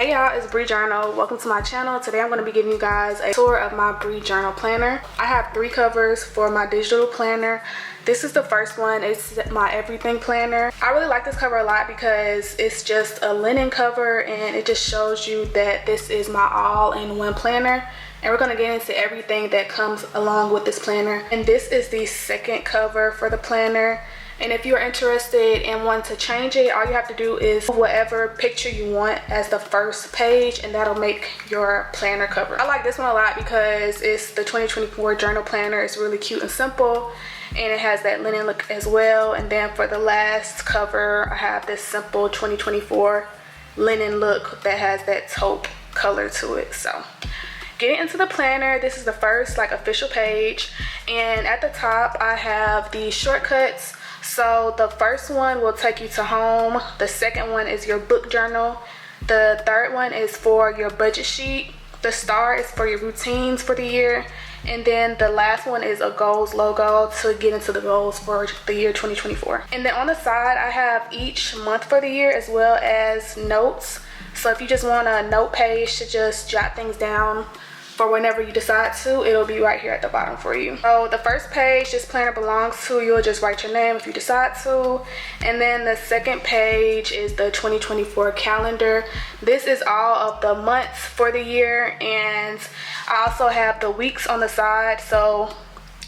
Hey y'all, it's Bri Journal. Welcome to my channel. Today I'm going to be giving you guys a tour of my Bri Journal planner. I have 3 covers for my digital planner. This is the first one. It's my everything planner. I really like this cover a lot because it's just a linen cover and it just shows you that this is my all-in-one planner. And we're going to get into everything that comes along with this planner. And this is the second cover for the planner. And if you're interested and want to change it, all you have to do is whatever picture you want as the first page, and that'll make your planner cover. I like this one a lot because it's the 2024 journal planner. It's really cute and simple, and it has that linen look as well. And then for the last cover, I have this simple 2024 linen look that has that taupe color to it. So getting into the planner, this is the first official page, and at the top I have the shortcuts. So the first one will take you to home. The second one is your book journal. The third one is for your budget sheet. The star is for your routines for the year. And then the last one is a goals logo to get into the goals for the year 2024. And then on the side, I have each month for the year as well as notes. So if you just want a note page to just jot things down for whenever you decide to, it'll be right here at the bottom for you. So the first page this planner belongs to, you'll just write your name if you decide to. And then the second page is the 2024 calendar. This is all of the months for the year, and I also have the weeks on the side. So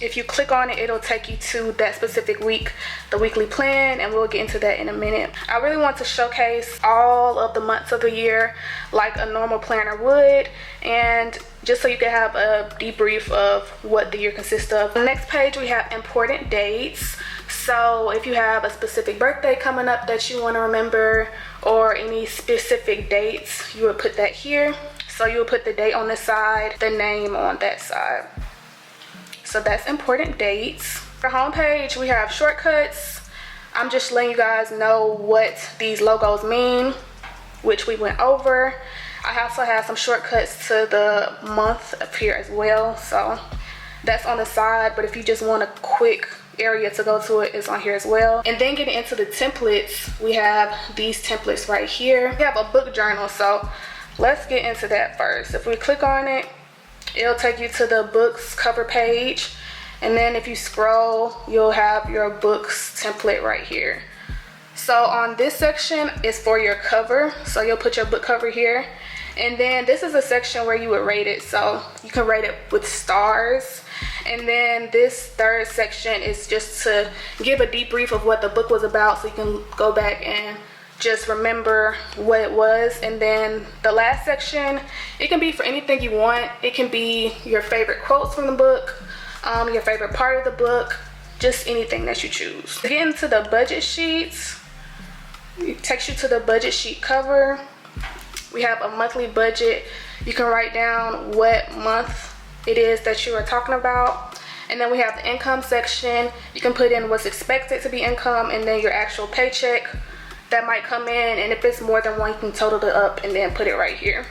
if you click on it, it'll take you to that specific week, the weekly plan, and we'll get into that in a minute. I really want to showcase all of the months of the year like a normal planner would, and just so you can have a debrief of what the year consists of. On the next page, we have important dates. So if you have a specific birthday coming up that you want to remember, or any specific dates, you would put that here. So you would put the date on this side, the name on that side. So that's important dates. For the home page, we have shortcuts. I'm just letting you guys know what these logos mean, which we went over. I also have some shortcuts to the month up here as well. So that's on the side, but if you just want a quick area to go to it, it's on here as well. And then getting into the templates, we have these templates right here. We have a book journal, so let's get into that first. If we click on it, it'll take you to the books cover page, and then if you scroll, you'll have your books template right here. So on this section is for your cover, so you'll put your book cover here, and then this is a section where you would rate it, so you can rate it with stars. And then this third section is just to give a debrief of what the book was about, so you can go back and just remember what it was. And then the last section, it can be for anything you want. It can be your favorite quotes from the book, your favorite part of the book, just anything that you choose. To get into the budget sheets, it takes you to the budget sheet cover. We have a monthly budget. You can write down what month it is that you are talking about. And then we have the income section. You can put in what's expected to be income and then your actual paycheck that might come in, and if it's more than one, you can total it up and then put it right here.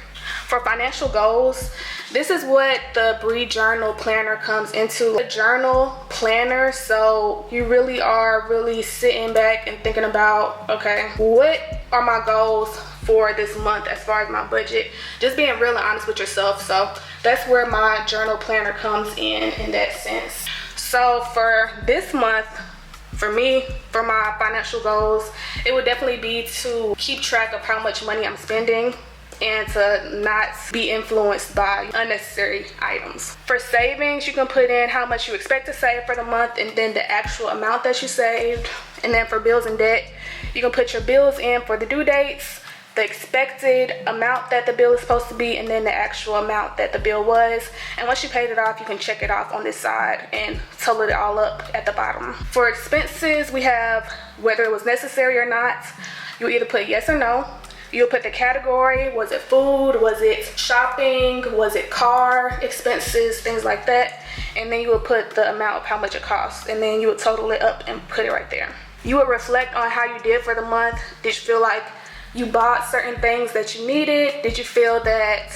For financial goals, this is what the Bri Journal planner comes into. A journal planner, so you really are sitting back and thinking about, okay, what are my goals for this month as far as my budget? Just being real and honest with yourself. So that's where my journal planner comes in that sense. So for this month, for me, for my financial goals, it would definitely be to keep track of how much money I'm spending and to not be influenced by unnecessary items. For savings, you can put in how much you expect to save for the month and then the actual amount that you saved. And then for bills and debt, you can put your bills in for the due dates, the expected amount that the bill is supposed to be, and then the actual amount that the bill was. And once you paid it off, you can check it off on this side and total it all up at the bottom. For expenses, we have whether it was necessary or not. You either put yes or no. You'll put the category. Was it food? Was it shopping? Was it car expenses? Things like that. And then you would put the amount of how much it costs, and then you would total it up and put it right there. You would reflect on how you did for the month. Did you feel like you bought certain things that you needed? Did you feel that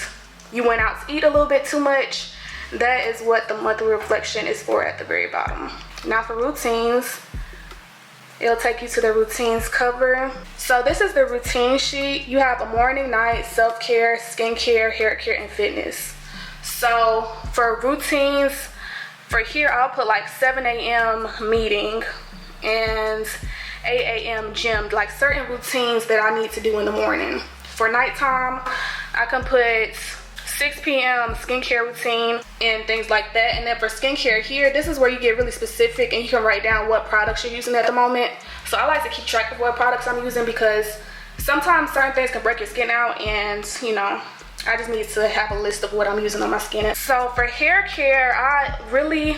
you went out to eat a little bit too much? That is what the monthly reflection is for at the very bottom. Now for routines, It'll take you to the routines cover. So this is the routine sheet. You have a morning, night, self-care, skincare, hair care, and fitness. So for routines, for here I'll put like 7 a.m. meeting and 8 a.m. gym, like certain routines that I need to do in the morning. For nighttime, I can put 6 p.m. skincare routine and things like that. And then for skincare here, this is where you get really specific and you can write down what products you're using at the moment. So I like to keep track of what products I'm using because sometimes certain things can break your skin out, and you know, I just need to have a list of what I'm using on my skin. So for hair care, I really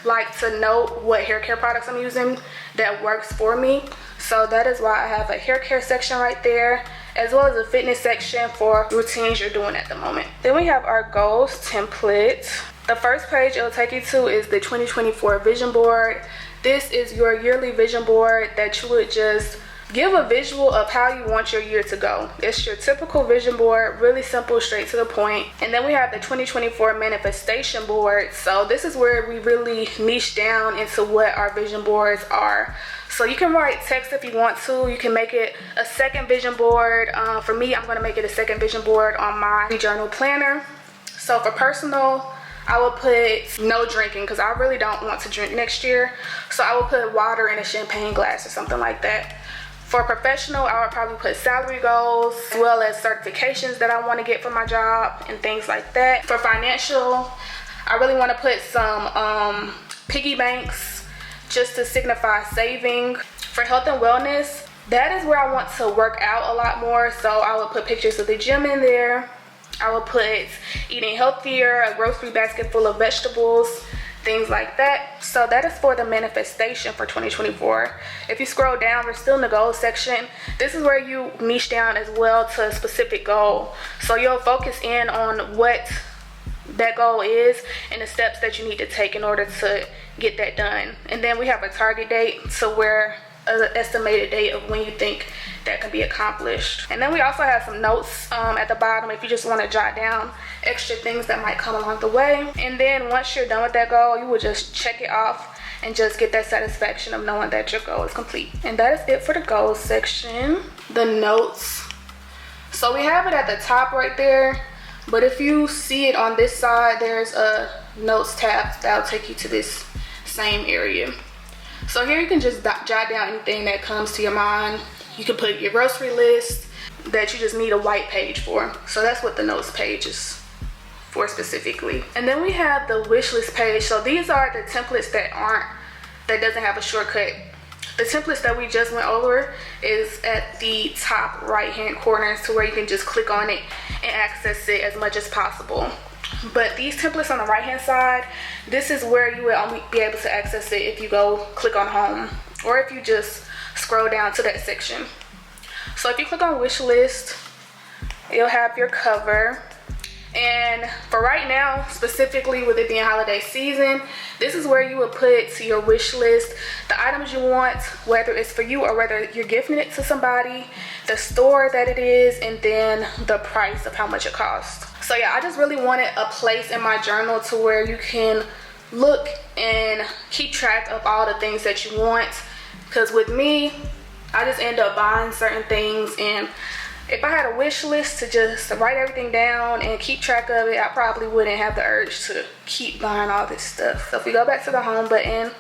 like to note what hair care products I'm using that works for me. So that is why I have a hair care section right there, as well as a fitness section for routines you're doing at the moment. Then we have our goals template. The first page it'll take you to is the 2024 vision board. This is your yearly vision board that you would just give a visual of how you want your year to go. It's your typical vision board, really simple, straight to the point. And then we have the 2024 manifestation board. So this is where we really niche down into what our vision boards are. So you can write text if you want to. You can make it a second vision board. For me, I'm going to make it a second vision board on my Bri Journal planner. So for personal, I will put no drinking because I really don't want to drink next year. So I will put water in a champagne glass or something like that. For professional, I would probably put salary goals as well as certifications that I want to get for my job and things like that. For financial, I really want to put some piggy banks just to signify saving. For health and wellness, that is where I want to work out a lot more. So I will put pictures of the gym in there. I will put eating healthier, a grocery basket full of vegetables, things like that. So that is for the manifestation for 2024. If you scroll down, we're still in the goals section. This is where you niche down as well to a specific goal. So you'll focus in on what that goal is and the steps that you need to take in order to get that done. And then we have a target date, so where an estimated date of when you think that can be accomplished. And then we also have some notes at the bottom if you just want to jot down extra things that might come along the way. And then once you're done with that goal, you will just check it off and just get that satisfaction of knowing that your goal is complete. And that is it for the goals section. The notes, so we have it at the top right there, but if you see it on this side, there's a notes tab that'll take you to this same area. So here you can just jot down anything that comes to your mind. You can put your grocery list that you just need a white page for. So that's what the notes page is for specifically. And then we have the wish list page. So these are the templates that doesn't have a shortcut. The templates that we just went over is at the top right hand corner, to where you can just click on it and access it as much as possible. But these templates on the right hand side, this is where you will only be able to access it if you go click on home, or if you just scroll down to that section. So if you click on wish list, you'll have your cover. And for right now, specifically with it being holiday season, this is where you would put your wish list, the items you want, whether it's for you or whether you're gifting it to somebody, the store that it is, and then the price of how much it costs. So yeah, I just really wanted a place in my journal to where you can look and keep track of all the things that you want. Because with me, I just end up buying certain things, and if I had a wish list to just write everything down and keep track of it, I probably wouldn't have the urge to keep buying all this stuff. So if we go back to the home button,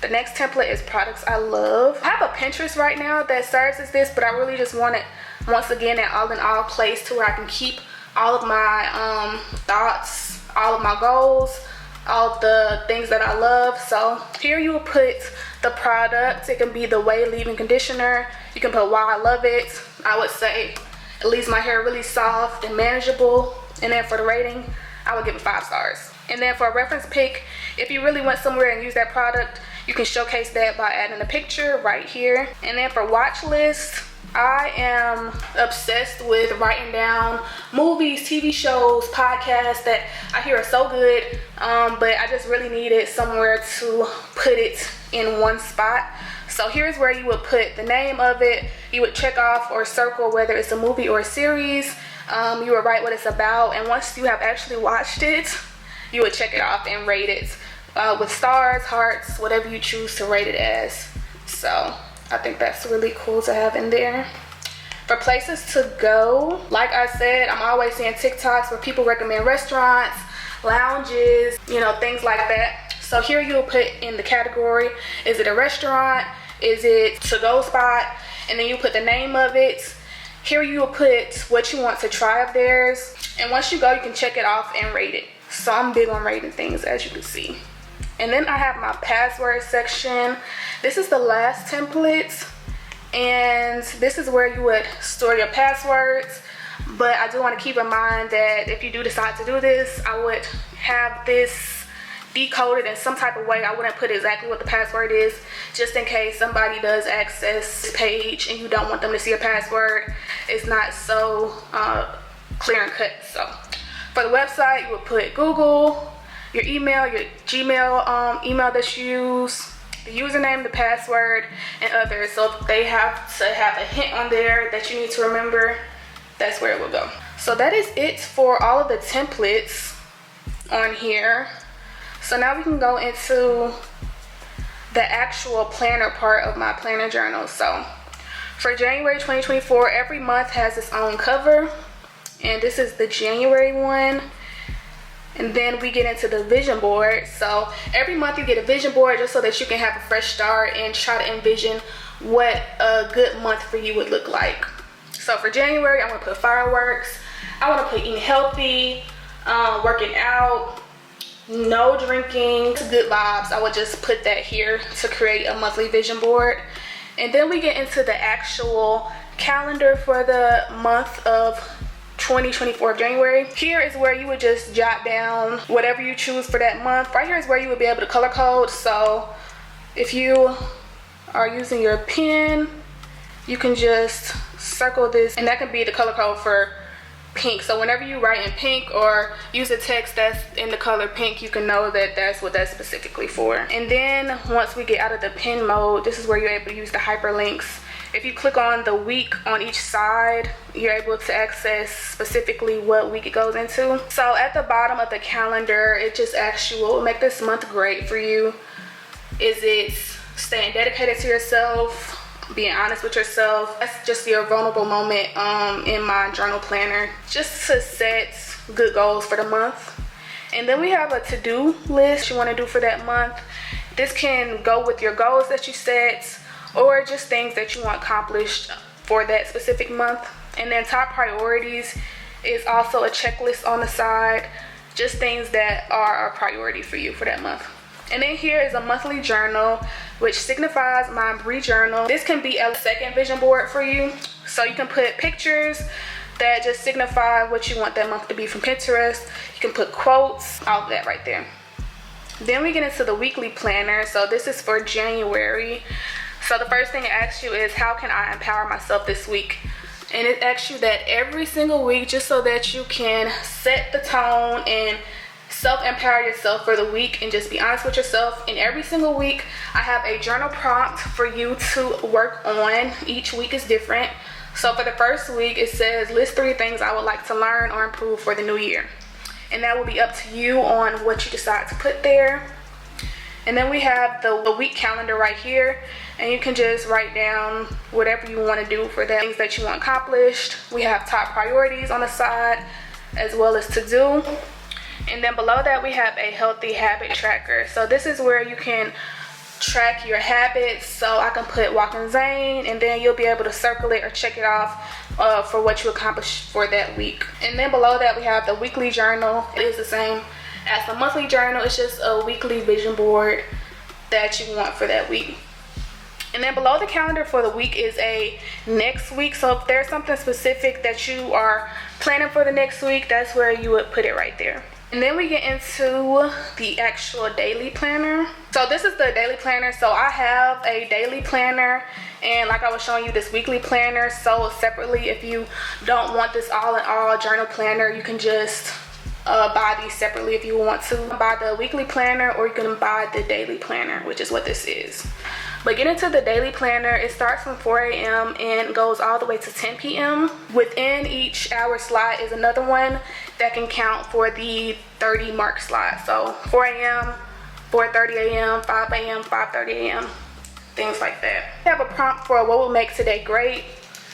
the next template is products I love. I have a Pinterest right now that serves as this, but I really just want it, once again, an all-in-all place to where I can keep all of my thoughts, all of my goals, all of the things that I love. So here you will put the product. It can be the Way Leave-In Conditioner. You can put why I love it. I would say it leaves my hair really soft and manageable. And then for the rating, I would give it 5 stars. And then for a reference pic, if you really went somewhere and use that product, you can showcase that by adding a picture right here. And then for watch list, I am obsessed with writing down movies, TV shows, podcasts that I hear are so good, but I just really needed somewhere to put it in one spot. So here's where you would put the name of it. You would check off or circle whether it's a movie or a series. You would write what it's about, and once you have actually watched it, you would check it off and rate it with stars, hearts, whatever you choose to rate it as. So I think that's really cool to have in there. For places to go, like I said, I'm always seeing TikToks where people recommend restaurants, lounges, you know, things like that. So here you'll put in the category, is it a restaurant, is it to-go spot, and then you put the name of it. Here you will put what you want to try of theirs, and once you go, you can check it off and rate it. So I'm big on rating things, as you can see. And then I have my password section. This is the last template, and this is where you would store your passwords. But I do want to keep in mind that if you do decide to do this, I would have this decoded in some type of way. I wouldn't put exactly what the password is, just in case somebody does access this page and you don't want them to see a password. It's not so clear and cut. So for the website, you would put Google, your email, your Gmail email that you use, the username, the password, and others. So if they have to have a hint on there that you need to remember, that's where it will go. So that is it for all of the templates on here. So now we can go into the actual planner part of my planner journal. So for January 2024, every month has its own cover, and this is the January one. And then we get into the vision board. So every month you get a vision board just so that you can have a fresh start and try to envision what a good month for you would look like. So for January, I'm gonna put fireworks. I wanna put eating healthy, working out, no drinking, good vibes. I would just put that here to create a monthly vision board. And then we get into the actual calendar for the month of 2024 January. Here is where you would just jot down whatever you choose for that month. Right here is where you would be able to color code. So if you are using your pen, you can just circle this, and that can be the color code for pink. So whenever you write in pink or use a text that's in the color pink, you can know that that's what that's specifically for. And then once we get out of the pen mode, this is where you're able to use the hyperlinks. If you click on the week on each side, you're able to access specifically what week it goes into. So at the bottom of the calendar, it just asks you what will make this month great for you. Is it staying dedicated to yourself, being honest with yourself? That's just your vulnerable moment in my journal planner, just to set good goals for the month. And then we have a to-do list you want to do for that month. This can go with your goals that you set, or just things that you want accomplished for that specific month. And then top priorities is also a checklist on the side, just things that are a priority for you for that month. And then here is a monthly journal, which signifies my Bri Journal. This can be a second vision board for you. So you can put pictures that just signify what you want that month to be from Pinterest. You can put quotes, all of that right there. Then we get into the weekly planner. So this is for January. So the first thing it asks you is, how can I empower myself this week? And it asks you that every single week, just so that you can set the tone and self-empower yourself for the week and just be honest with yourself. And every single week, I have a journal prompt for you to work on. Each week is different. So for the first week, it says, list 3 things I would like to learn or improve for the new year. And that will be up to you on what you decide to put there. And then we have the week calendar right here, and you can just write down whatever you want to do for that, things that you want accomplished. We have top priorities on the side, as well as to do. And then below that, we have a healthy habit tracker. So this is where you can track your habits. So I can put Walking Zane, and then you'll be able to circle it or check it off for what you accomplished for that week. And then below that, we have the weekly journal. It is the same as the monthly journal. It's just a weekly vision board that you want for that week. And then below the calendar for the week is a next week. So if there's something specific that you are planning for the next week, that's where you would put it right there. And then we get into the actual daily planner. So this is the daily planner. So I have a daily planner, and like I was showing you, this weekly planner. So separately, if you don't want this all-in-all journal planner, you can just buy these separately if you want to. Buy the weekly planner, or you can buy the daily planner, which is what this is. But get into the daily planner. It starts from 4 a.m. and goes all the way to 10 p.m. Within each hour slot is another one that can count for the 30 mark slot. So 4 a.m., 4:30 a.m., 5 a.m., 5:30 a.m. things like that. We have a prompt for what will make today great.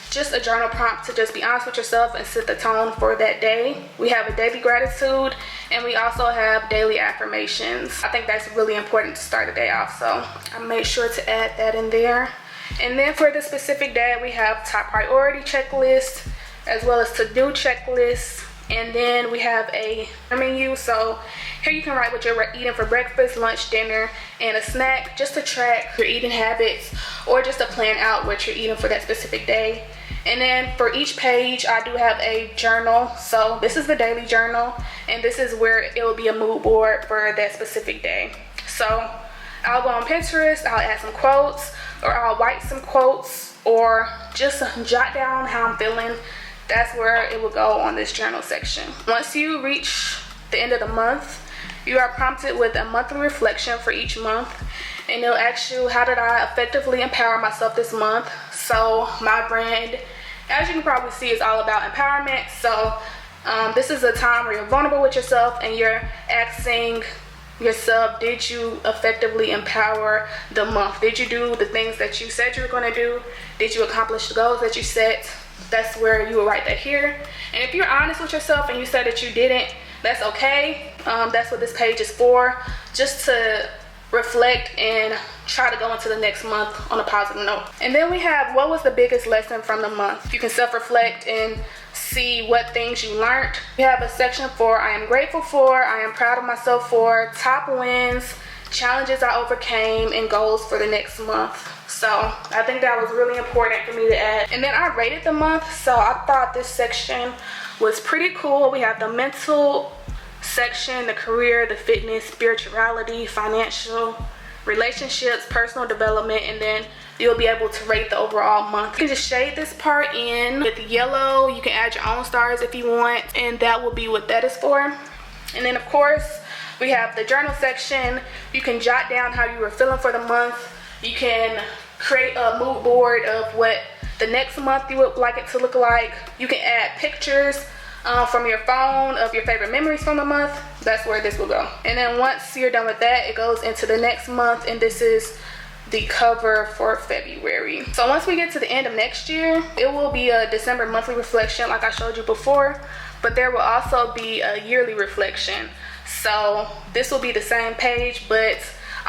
Just a journal prompt to just be honest with yourself and set the tone for that day. We have a daily gratitude, and we also have daily affirmations. I think that's really important to start the day off, so I made sure to add that in there. And then for the specific day, we have top priority checklist as well as to-do checklist. And then we have a menu. So here you can write what you're eating for breakfast, lunch, dinner, and a snack, just to track your eating habits or just to plan out what you're eating for that specific day. And then for each page, I do have a journal. So this is the daily journal, and this is where it will be a mood board for that specific day. So I'll go on Pinterest, I'll add some quotes, or I'll write some quotes, or just jot down how I'm feeling. That's where it will go on this journal section. Once you reach the end of the month, you are prompted with a monthly reflection for each month, and it'll ask you, how did I effectively empower myself this month? So my brand, as you can probably see, is all about empowerment. So this is a time where you're vulnerable with yourself and you're asking yourself, did you effectively empower the month? Did you do the things that you said you were going to do? Did you accomplish the goals that you set? That's where you will write that here. And if you're honest with yourself and you said that you didn't, that's okay. That's what this page is for, just to reflect and try to go into the next month on a positive note. And then we have, what was the biggest lesson from the month? You can self-reflect and see what things you learned. We have a section for I am grateful for, I am proud of myself for, top wins, challenges I overcame, and goals for the next month. So I think that was really important for me to add. And then I rated the month, so I thought this section was pretty cool. We have the mental section, the career, the fitness, spirituality, financial, relationships, personal development, and then you'll be able to rate the overall month. You can just shade this part in with yellow. You can add your own stars if you want, and that will be what that is for. And then of course we have the journal section. You can jot down how you were feeling for the month. You can create a mood board of what the next month you would like it to look like. You can add pictures from your phone of your favorite memories from the month. That's where this will go. And then once you're done with that, it goes into the next month, and this is the cover for February. So once we get to the end of next year, it will be a December monthly reflection like I showed you before, but there will also be a yearly reflection. So this will be the same page, but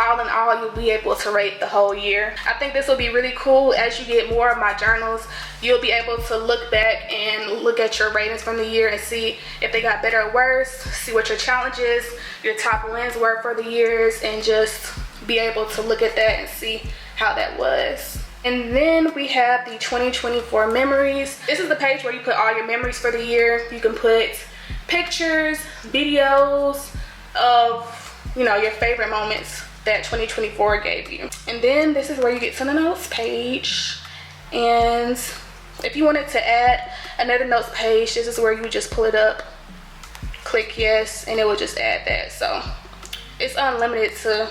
all in all, you'll be able to rate the whole year. I think this will be really cool. As you get more of my journals, you'll be able to look back and look at your ratings from the year and see if they got better or worse, see what your challenges, your top wins were for the years, and just be able to look at that and see how that was. And then we have the 2024 memories. This is the page where you put all your memories for the year. You can put pictures, videos of, you know, your favorite moments that 2024 gave you. And then this is where you get to the notes page. And if you wanted to add another notes page, this is where you just pull it up, click yes, and it will just add that. So it's unlimited to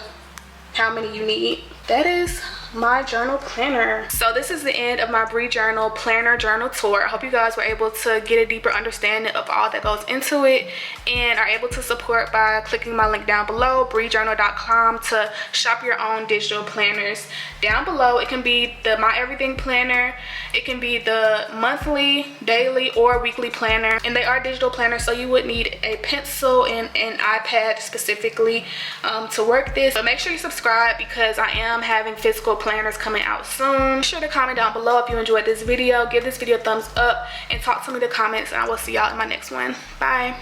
how many you need. That is my journal planner. So this is the end of my Bri Journal planner journal tour. I hope you guys were able to get a deeper understanding of all that goes into it and are able to support by clicking my link down below, BRIJOURNAL.com, to shop your own digital planners. Down below, it can be the My Everything planner, it can be the monthly, daily, or weekly planner, and they are digital planners, so you would need a pencil and an iPad specifically to work this. But make sure you subscribe because I am having physical planners coming out soon. Be sure to comment down below if you enjoyed this video. Give this video a thumbs up and talk to me in the comments, and I will see y'all in my next one. Bye.